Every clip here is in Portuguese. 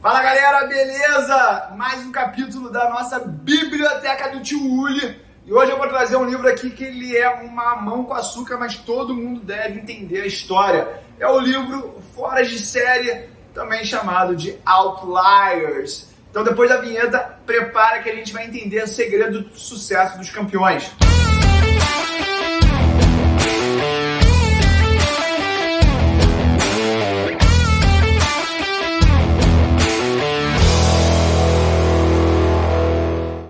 Fala galera, beleza? Mais um capítulo da nossa biblioteca do Tio Uli. E hoje eu vou trazer um livro aqui que ele é uma mamão com açúcar, mas todo mundo deve entender a história. É o livro Fora de Série, também chamado de Outliers. Então depois da vinheta, prepara que a gente vai entender o segredo do sucesso dos campeões.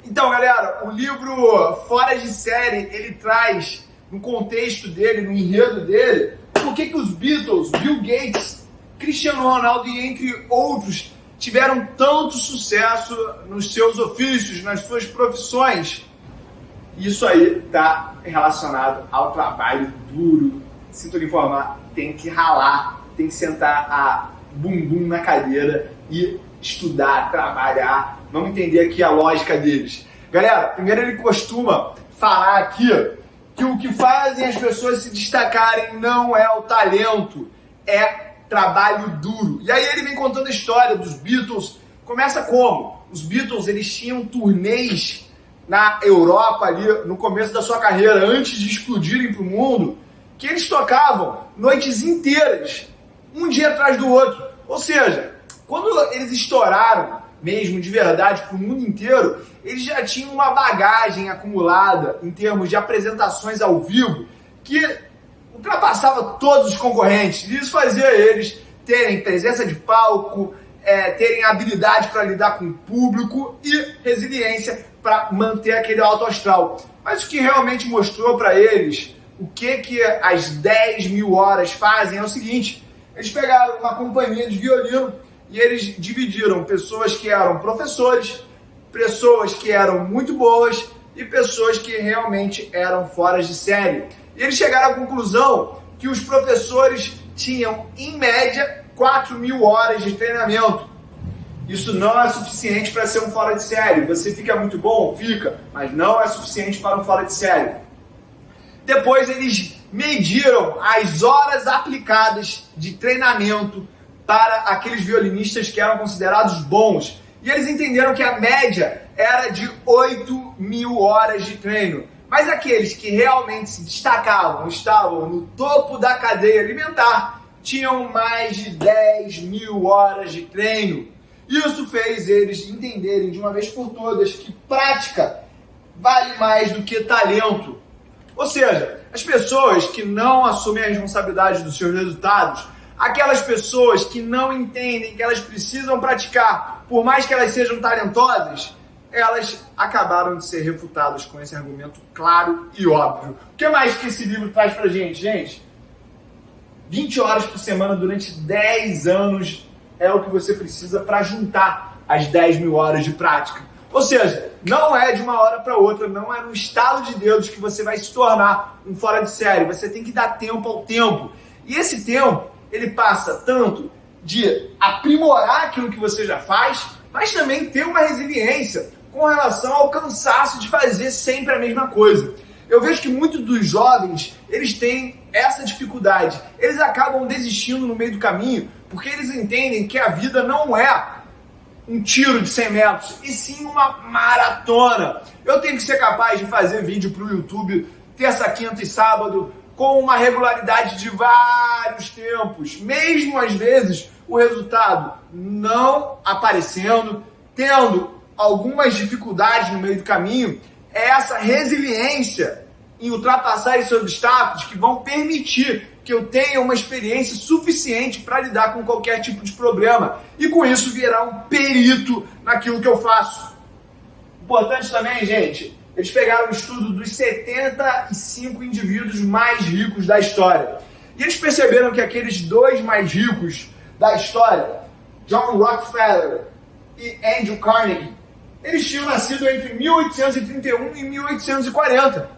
Então, galera, o livro Fora de Série, ele traz no contexto dele, no enredo dele, por que os Beatles, Bill Gates, Cristiano Ronaldo e entre outros tiveram tanto sucesso nos seus ofícios, nas suas profissões. Isso aí está relacionado ao trabalho duro. Sinto lhe informar, tem que ralar, tem que sentar a bumbum na cadeira e estudar, trabalhar. Vamos entender aqui a lógica deles. Galera, primeiro ele costuma falar aqui que o que fazem as pessoas se destacarem não é o talento, é trabalho duro. E aí ele vem contando a história dos Beatles. Começa como? Os Beatles, eles tinham turnês na Europa ali no começo da sua carreira, antes de explodirem para o mundo, que eles tocavam noites inteiras, um dia atrás do outro. Ou seja, quando eles estouraram mesmo de verdade para o mundo inteiro, eles já tinham uma bagagem acumulada em termos de apresentações ao vivo que ultrapassava todos os concorrentes. Isso fazia eles terem presença de palco, terem habilidade para lidar com o público e resiliência para manter aquele alto astral. Mas o que realmente mostrou para eles o que as 10 mil horas fazem é o seguinte: eles pegaram uma companhia de violino e eles dividiram pessoas que eram professores, pessoas que eram muito boas e pessoas que realmente eram fora de série. E eles chegaram à conclusão que os professores tinham, em média, 4 mil horas de treinamento. Isso não é suficiente para ser um fora de série. Você fica muito bom? Fica, mas não é suficiente para um fora de série. Depois eles mediram as horas aplicadas de treinamento para aqueles violinistas que eram considerados bons. E eles entenderam que a média era de 8 mil horas de treino. Mas aqueles que realmente se destacavam, estavam no topo da cadeia alimentar, tinham mais de 10 mil horas de treino. Isso fez eles entenderem de uma vez por todas que prática vale mais do que talento. Ou seja, as pessoas que não assumem a responsabilidade dos seus resultados, aquelas pessoas que não entendem que elas precisam praticar, por mais que elas sejam talentosas, elas acabaram de ser refutadas com esse argumento claro e óbvio. O que mais que esse livro traz pra gente? Gente, 20 horas por semana durante 10 anos é o que você precisa para juntar as 10 mil horas de prática. Ou seja, não é de uma hora para outra, não é no estalo de dedos que você vai se tornar um fora de série. Você tem que dar tempo ao tempo. E esse tempo, ele passa tanto de aprimorar aquilo que você já faz, mas também ter uma resiliência com relação ao cansaço de fazer sempre a mesma coisa. Eu vejo que muitos dos jovens, eles têm essa dificuldade. Eles acabam desistindo no meio do caminho, porque eles entendem que a vida não é um tiro de 100 metros, e sim uma maratona. Eu tenho que ser capaz de fazer vídeo para o YouTube terça, quinta e sábado, com uma regularidade de vários tempos, mesmo às vezes o resultado não aparecendo, tendo algumas dificuldades no meio do caminho. É essa resiliência em ultrapassar esses obstáculos que vão permitir que eu tenha uma experiência suficiente para lidar com qualquer tipo de problema e com isso virar um perito naquilo que eu faço. Importante também, gente, eles pegaram um estudo dos 75 indivíduos mais ricos da história. E eles perceberam que aqueles dois mais ricos da história, John Rockefeller e Andrew Carnegie, eles tinham nascido entre 1831 e 1840.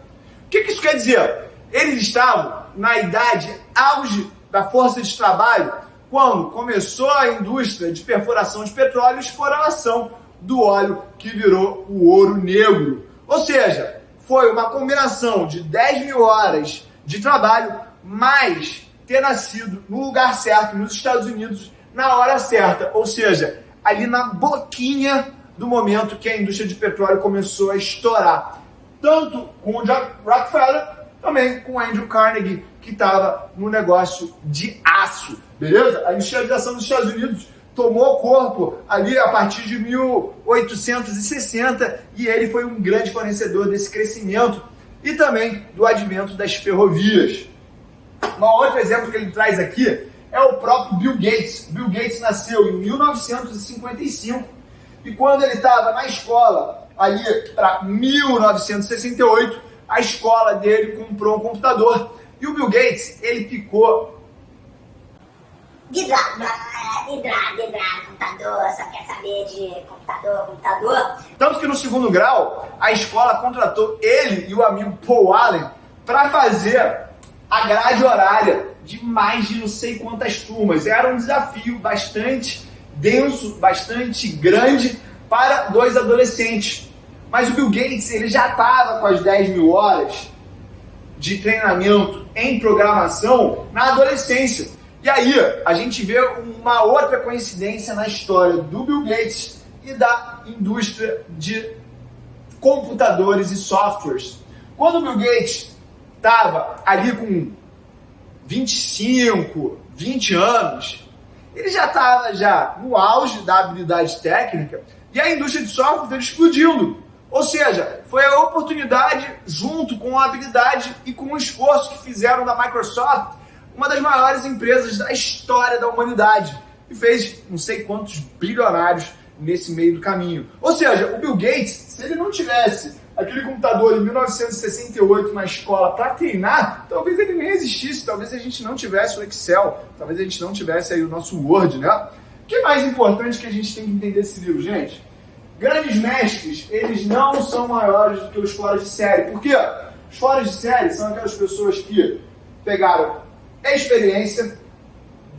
O que isso quer dizer? Eles estavam na idade auge da força de trabalho quando começou a indústria de perfuração de petróleo e exploração do óleo que virou o ouro negro. Ou seja, foi uma combinação de 10 mil horas de trabalho mais ter nascido no lugar certo, nos Estados Unidos, na hora certa. Ou seja, ali na boquinha do momento que a indústria de petróleo começou a estourar. Tanto com o John Rockefeller, também com o Andrew Carnegie, que estava no negócio de aço, beleza? A industrialização dos Estados Unidos tomou corpo ali a partir de 1860 e ele foi um grande fornecedor desse crescimento e também do advento das ferrovias. Um outro exemplo que ele traz aqui é o próprio Bill Gates. Bill Gates nasceu em 1955 e quando ele estava na escola, ali para 1968, a escola dele comprou um computador. E o Bill Gates, ele ficou vidrado, computador, só quer saber de computador. Tanto que no segundo grau, a escola contratou ele e o amigo Paul Allen para fazer a grade horária de mais de não sei quantas turmas. Era um desafio bastante denso, bastante grande para dois adolescentes. Mas o Bill Gates, ele já estava com as 10 mil horas de treinamento em programação na adolescência. E aí, a gente vê uma outra coincidência na história do Bill Gates e da indústria de computadores e softwares. Quando o Bill Gates estava ali com 25, 20 anos, ele já estava no auge da habilidade técnica e a indústria de software explodindo. Ou seja, foi a oportunidade, junto com a habilidade e com o esforço que fizeram da Microsoft, uma das maiores empresas da história da humanidade, e fez não sei quantos bilionários nesse meio do caminho. Ou seja, o Bill Gates, se ele não tivesse aquele computador em 1968 na escola para treinar, talvez ele nem existisse, talvez a gente não tivesse o Excel, talvez a gente não tivesse aí o nosso Word, né? O que é mais importante que a gente tem que entender desse livro, gente? Grandes mestres, eles não são maiores do que os fora de série. Por quê? Os fora de série são aquelas pessoas que pegaram experiência,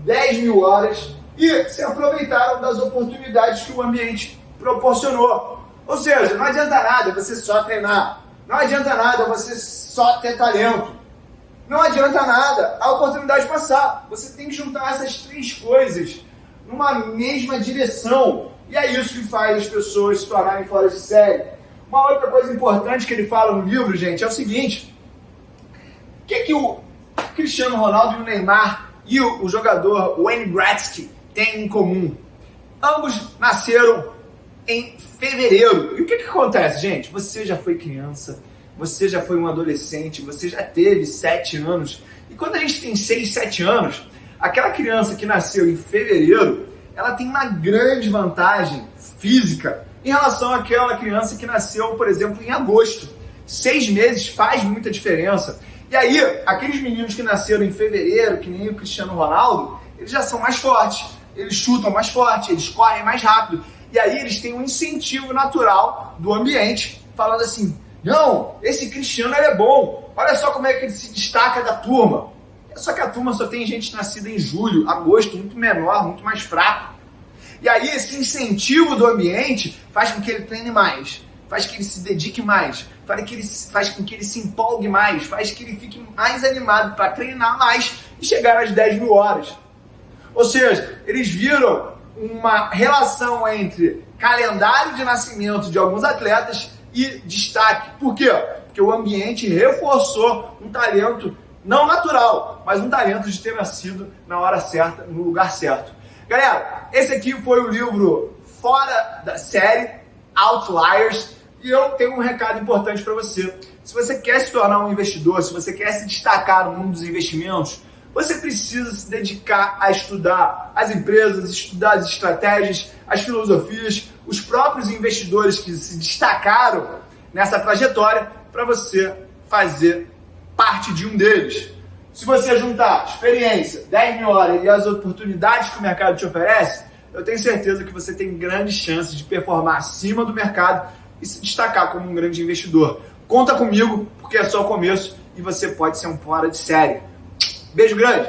10 mil horas e se aproveitaram das oportunidades que o ambiente proporcionou. Ou seja, não adianta nada você só treinar, não adianta nada você só ter talento, não adianta nada a oportunidade passar. Você tem que juntar essas três coisas numa mesma direção. E é isso que faz as pessoas se tornarem fora de série. Uma outra coisa importante que ele fala no livro, gente, é o seguinte: o que o Cristiano Ronaldo e o Neymar e o jogador Wayne Gretzky têm em comum? Ambos nasceram em fevereiro. E o que acontece, gente? Você já foi criança, você já foi um adolescente, você já teve 7 anos. E quando a gente tem 6, 7 anos, aquela criança que nasceu em fevereiro, ela tem uma grande vantagem física em relação àquela criança que nasceu, por exemplo, em agosto. 6 meses faz muita diferença. E aí, aqueles meninos que nasceram em fevereiro, que nem o Cristiano Ronaldo, eles já são mais fortes, eles chutam mais forte, eles correm mais rápido. E aí eles têm um incentivo natural do ambiente, falando assim: não, esse Cristiano ele é bom, olha só como é que ele se destaca da turma. Só que a turma só tem gente nascida em julho, agosto, muito menor, muito mais fraco. E aí esse incentivo do ambiente faz com que ele treine mais, faz com que ele se dedique mais, faz com que ele se empolgue mais, faz com que ele fique mais animado para treinar mais e chegar às 10 mil horas. Ou seja, eles viram uma relação entre calendário de nascimento de alguns atletas e destaque. Por quê? Porque o ambiente reforçou um talento não natural, mas um talento de ter nascido na hora certa, no lugar certo. Galera, esse aqui foi o livro fora da série, Outliers, e eu tenho um recado importante para você. Se você quer se tornar um investidor, se você quer se destacar no mundo dos investimentos, você precisa se dedicar a estudar as empresas, estudar as estratégias, as filosofias, os próprios investidores que se destacaram nessa trajetória para você fazer parte de um deles. Se você juntar experiência, 10 mil horas e as oportunidades que o mercado te oferece, eu tenho certeza que você tem grandes chances de performar acima do mercado e se destacar como um grande investidor. Conta comigo, porque é só o começo e você pode ser um fora de série. Beijo grande!